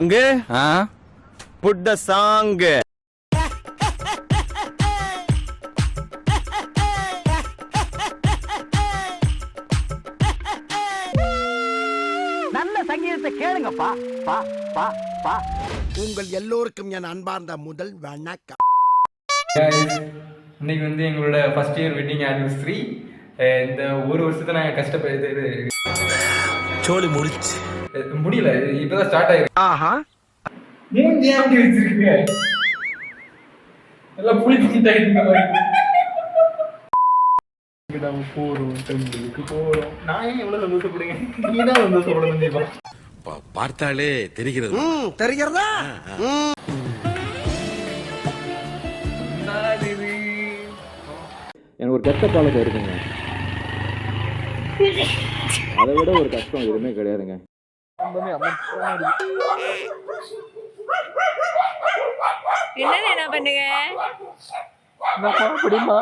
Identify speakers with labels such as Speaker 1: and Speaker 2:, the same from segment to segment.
Speaker 1: அங்கே put the song.
Speaker 2: நல்ல சங்கீதத்தை கேளுங்கப்பா பா பா பா.
Speaker 3: உங்கள் எல்லோருக்கும் என் அன்பார்ந்த முதல் வணக்கம்.
Speaker 4: இன்னைக்கு வந்து எங்களோட ஃபர்ஸ்ட் இயர் வெட்டிங் ஆனிவர்சரி. இந்த ஒரு வருஷத்தை நாங்கள் கஷ்டப்பட்டு
Speaker 3: சோலி முடிச்சு
Speaker 4: முடியல, இப்பதான் ஸ்டார்ட் ஆயிருக்கு.
Speaker 3: ஆஹா,
Speaker 4: மூஞ்சி அப்படி வச்சிருக்கீங்க, எல்லாம் புளி பண்ணிட்டாங்க. போறோம் டெம்பிளுக்கு போறோம். நான் ஏன் எவ்வளவு சந்தோஷப்படுங்க, நீதான் சந்தோஷப்படணும். தீபா
Speaker 5: பார்த்தாலே தெரிகிறது.
Speaker 3: தெரிகிறதா?
Speaker 6: எனக்கு ஒரு கெட்ட பழக்கம் இருக்குங்க, அதை விட ஒரு கஷ்டம் எதுவுமே கிடையாதுங்க.
Speaker 7: என்ன பண்ணுங்க
Speaker 4: என்ன பண்ணுங்க தீபா?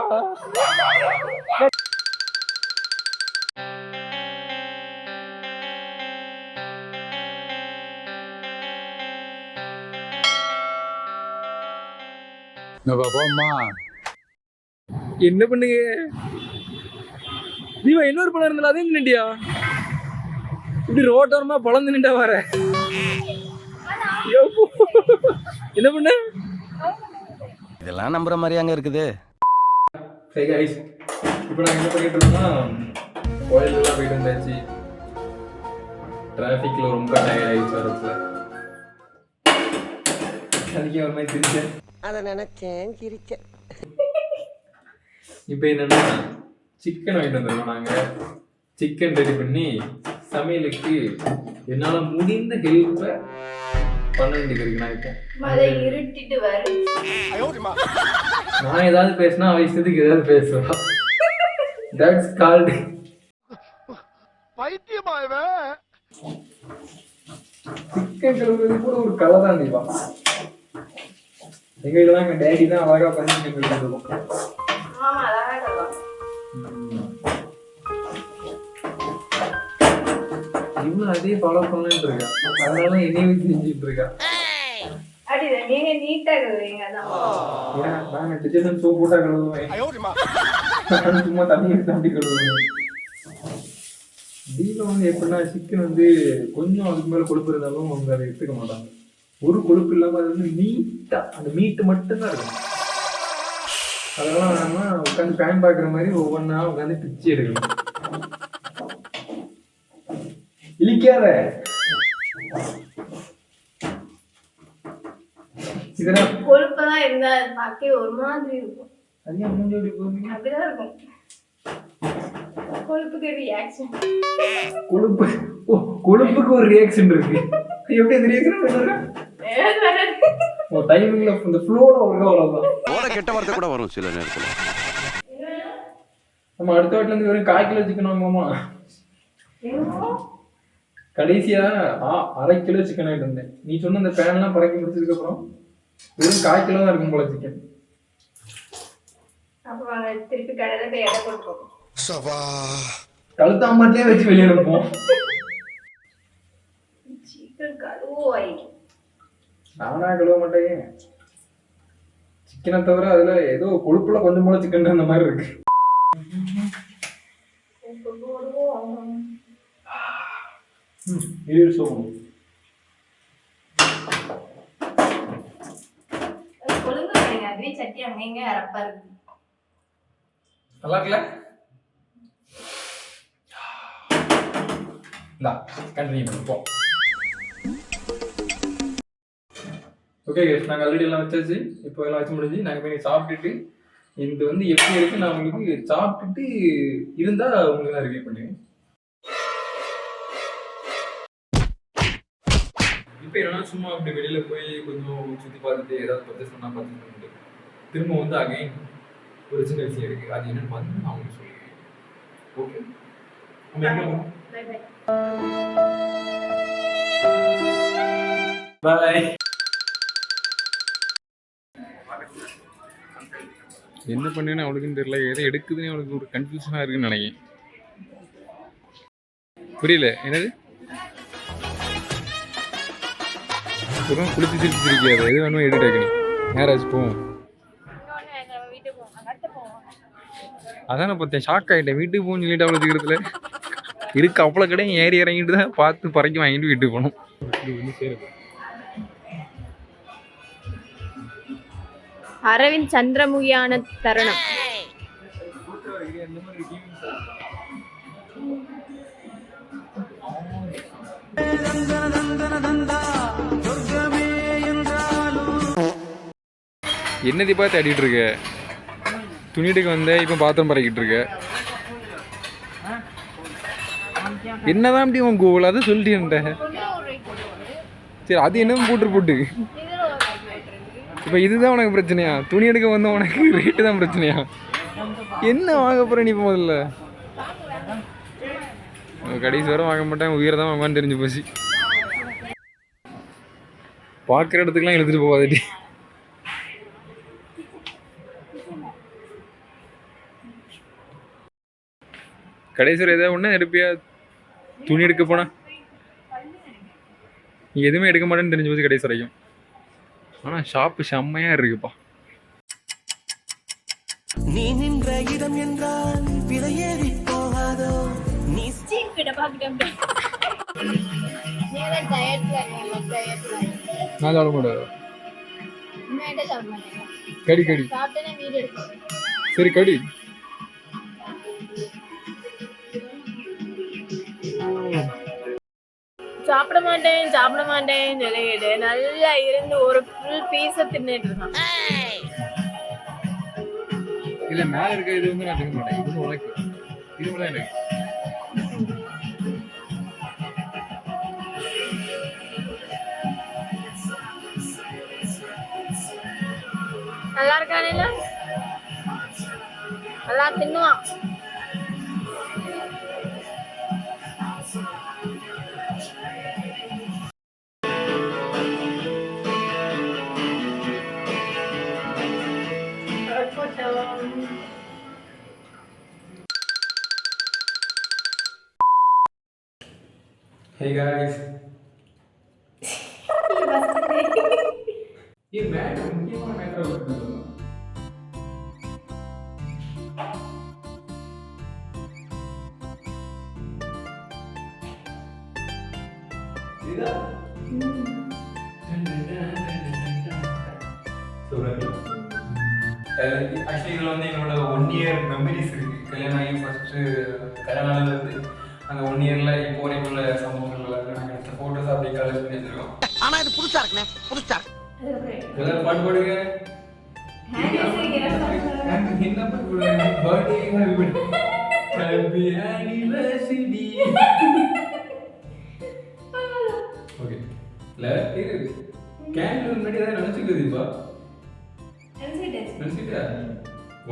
Speaker 4: இன்னொரு பழம் இருந்தாலும் அதே நின்றுட்டியா? இப்படி ரோட்டோரமா பழந்து நின்றா வர. என்ன பண்ண?
Speaker 1: இதெல்லாம் நம்புற மாதிரியாங்க இருக்குது.
Speaker 4: சரி கைஸ், இப்போ நாங்கள் என்ன பண்ணிட்டு இருக்கோம்னா கோயிலெல்லாம் போயிட்டு வந்தாச்சு. டிராஃபிக்ல ரொம்ப டயர்ட் ஆயிடுச்சு வரத்துல. அதுக்கே ஒரு மாதிரி சிரிச்சேன்.
Speaker 3: அதை நினைச்சேன் சிரிச்சேன்.
Speaker 4: இப்போ என்னன்னா சிக்கன் வாங்கிட்டு வந்துருக்கோம். நாங்கள் சிக்கன் ரெடி பண்ணி சமையலுக்கு என்னால் முடிந்த ஹெல்ப்பை பண்ண வேண்டியது இருக்கு. நான் இப்போ
Speaker 7: மழை இருட்டிட்டு வரும்.
Speaker 4: நான் ஏதாவது பேசினா அவ இஷ்டத்துக்கு ஏதாவது பேசுவா. That's called
Speaker 3: பைத்தியமாயவே.
Speaker 4: சிக்கன் கழுவுறது கூட ஒரு கலை தான் தீபா. எங்க வீட்டுல தான் எங்க டேடி தான் அழகா பண்ணி சிக்கன் கழுவுவோம்.
Speaker 7: ஆமா, அழகா கழுவலாம்.
Speaker 4: இவனும் அதே ஃபாலோ பண்ணலான்னு இருக்கா, அதனால என்னையும் செஞ்சுட்டு இருக்கா.
Speaker 7: அடிதா நீங்க நீட்டா கழுவுறீங்க. அதான்
Speaker 4: ஏன் நான் டிஜன் சோப் போட்டா கழுவுவேன், நான் சும்மா தண்ணி எடுத்து அப்படி கழுவுவேன். தீபம் வந்து எப்படின்னா சிக்கன் வந்து கொஞ்சம் அதுக்கு மேல கொழுப்பு இருந்தாலும் அவங்க அதை எடுத்துக்க மாட்டாங்க. ஒரு கொழுப்பு இல்லாம அது வந்து நீட்டா அந்த மீட்டு மட்டும்தான் இருக்கும். அதெல்லாம் நம்ம உட்காந்து பேன் பாக்குற மாதிரி ஒவ்வொன்றா உட்காந்து பிச்சு எடுக்கணும். இழிக்காத இதெல்லாம்
Speaker 7: கொழுப்பெல்லாம் இருந்தா அது பார்க்கவே ஒரு மாதிரி இருக்கும்.
Speaker 4: அதிகமா மூஞ்சி எப்படி போகுது?
Speaker 7: அப்படிதான் இருக்கும். கொழுப்புக்கு ரியாக்ஷன்.
Speaker 4: கொழுப்பு கொழுப்புக்கு ஒரு ரியாக்ஷன் இருக்கு. எப்படி அந்த ரியாக்ஷன் ஒரு டைமிங்ல இந்த ஃப்ளோல ஒர்க் ஆகுறதுதான்.
Speaker 5: ஓட கெட்ட வார்த்தை கூட வரும் சில நேரத்துல.
Speaker 4: நம்ம அடுத்த வாட்டில இருந்து வெறும் 1/4 கிலோ சிக்கன் வாங்குவோமா? கடைசியா 1/2 கிலோ சிக்கன் ஆயிட்டு இருந்தேன். நீ சொன்ன அந்த பேன் எல்லாம் பறக்கி முடிச்சதுக்கு அப்புறம் வெறும் 1/4 கிலோ தான் இருக்கும் போல சிக்கன்.
Speaker 7: அப்புறம் திருப்பி கடையில போய் எடை போட்டு
Speaker 4: கழுத்தாமட்டிலே வச்சு வெளியே இருப்போம்.
Speaker 7: சிக்கன் கழுவாயிடும்.
Speaker 4: நானா கழுவ மாட்டேன். சிக்கனை தவிர அதுல ஏதோ கொழுப்புல கொஞ்சம் போல சிக்கன் அந்த மாதிரி இருக்கு.
Speaker 7: கொழுங்கு பாருங்க, அதுவே சட்டி அங்கங்க அரப்பா இருக்கு.
Speaker 4: நல்லா இருக்குல்ல? கண்டினியூ பண்ணுவோம். ஓகே கைஸ், நாங்கள் ஆல்ரெடி எல்லாம் வச்சாச்சு. இப்போ எல்லாம் வச்சு முடிஞ்சு நாங்கள் போய் சாப்பிட்டுட்டு இது வந்து எப்படி இருக்கு நான் உங்களுக்கு சாப்பிட்டுட்டு இருந்தா உங்களுக்கு நான் ரிவ்யூ பண்ணுவேன். இப்போ என்னன்னா சும்மா அப்படி வெளியில போய் கொஞ்சம் சுற்றி பார்த்துட்டு ஏதாவது பர்ச்சேஸ் பண்ணா பர்ச்சேஸ் பண்ணிட்டு திரும்ப வந்து அகைன் ஒரு சின்ன விஷயம் இருக்கு, அது என்னன்னு பார்த்து நான் உங்களுக்கு சொல்லுவேன். Okay,
Speaker 7: bye bye.
Speaker 4: பாய்.
Speaker 6: என்ன பண்ணேன்னு அவளுக்குன்னு தெரியல, எதை எடுக்குதுன்னு அவளுக்கு ஒரு கன்ஃபியூஷனாக இருக்குன்னு நினைக்கிறேன். புரியல என்னது? அப்புறம் குளிச்சு திருப்பி திருப்பியாது எது வேணுமோ எடுத்து வைக்கணும் யாராச்சும் போவோம்.
Speaker 7: வீட்டுக்கு போவோம் அடுத்து போவோம்.
Speaker 6: அதான் நான் பார்த்தேன் ஷாக் ஆகிட்டேன். வீட்டுக்கு போகணும்னு சொல்லிட்டு அவ்வளோ சீக்கிரத்தில் இருக்கு அவ்வளோ கடையும் ஏறி இறங்கிட்டு தான் பார்த்து பறக்கி வாங்கிட்டு வீட்டுக்கு போகணும். இது வந்து சேரும்.
Speaker 7: அரவிந்த் சந்திரமுகியான தருணம்.
Speaker 6: என்ன தீபா தேடிட்டு இருக்க? துணிட்டுக்கு வந்த இப்போ பாத்திரம் பறக்கிட்டு இருக்க. என்னதான் அப்படி உன் கோல் அதை சொல்லிட்டேன். சரி அது என்னவும் போட்டு இப்போ இதுதான் உனக்கு பிரச்சனையா? துணி எடுக்க வந்த உனக்கு ரேட்டு தான் பிரச்சனையா? என்ன வாங்க போற நீ இப்போ? முதல்ல கடைசி வரை வாங்க மாட்டேன், உயிரை தான் வாங்கன்னு தெரிஞ்சு போச்சு. பார்க்குற இடத்துக்குலாம் எழுதிட்டு போவாதடி. கடைசி வரை ஏதாவது ஒன்று எடுப்பியா? துணி எடுக்க போனா நீ எதுவுமே எடுக்க மாட்டேன்னு தெரிஞ்சு போச்சு கடைசி வரைக்கும். ஆனால் ஷாப்பு செம்மையாக இருக்குப்பா.
Speaker 3: நீ நின்ற இடம் என்றால் விலையேறி போகாதோ. நீ
Speaker 6: நான் சாப்பிட மாட்டேன். கடி கடி சரி கடி.
Speaker 7: சாப்பிட மாட்டேன் சொல்லிக்கிட்டு நல்லா இருந்து ஒரு ஃபுல் பீஸை தின்னுட்டு இருக்கான்.
Speaker 6: இல்லை மேலே இருக்க இது வந்து நான் திங்க மாட்டேன். இது வந்து உனக்கு இது கூட எனக்கு.
Speaker 7: நல்லா இருக்கானே, நல்லா தின்னுவான்.
Speaker 6: Hey guys. ये मैट मुख्यமான மேட்டர் வந்து இதா சோரடி ஆக்சுவலி இதுல வந்து என்னோட 1 இயர் மெமரிஸ் இருக்கு. கல்யாணம் ஆகி ஃபர்ஸ்ட் கல்யாணம் இருந்து அந்த 1 இயர்ல இப்போ வரைக்கும் உள்ள சம்பவங்கள்ல நாங்கள் எடுத்த ஃபோட்டோஸ் அப்படியே கலெக்ட் பண்ணி வச்சிருக்கோம்.
Speaker 3: ஆனா இது புதுசா இருக்குனே, புதுசா.
Speaker 6: எல்லாரும் பாட்டு பாடுங்க. என்ன பாட்டு பாடுங்க? Birthday happy anniversary. ஓகே ல இது கேண்டில் முன்னாடி தான் நினைச்சுக்குது இப்ப. நினைச்சிட்டா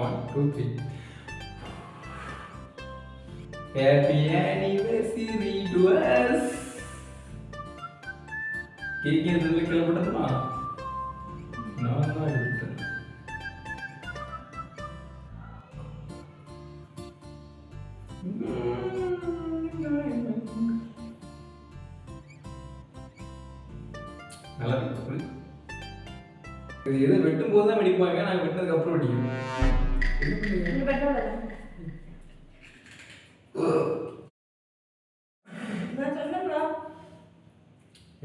Speaker 6: 1 2 3 Happy anniversary to us. Cake எதுல கிளம்பட்டதுமா? நான் தான் எடுத்தேன். நல்லா இருக்கு. இது எது வெட்டும் போது தான் வெடிப்பாங்க, நாங்கள் வெட்டினதுக்கு அப்புறம் வெடிக்கும்.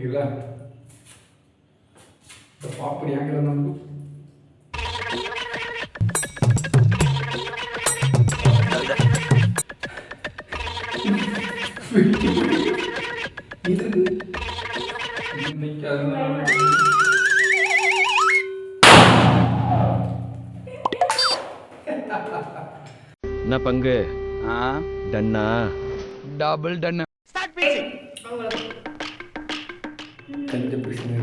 Speaker 6: இல்ல பாப்படி ஆங்கில வந்து இது இன்னைக்கு
Speaker 1: என்ன பங்கு டன்னா
Speaker 6: டபுள் டன் கஞ்ச பிரச்சனை.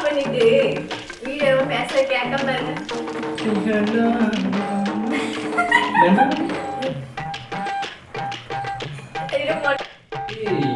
Speaker 7: பண்ணிட்டு வீடியோ பேச கேட்காம
Speaker 6: ஏய்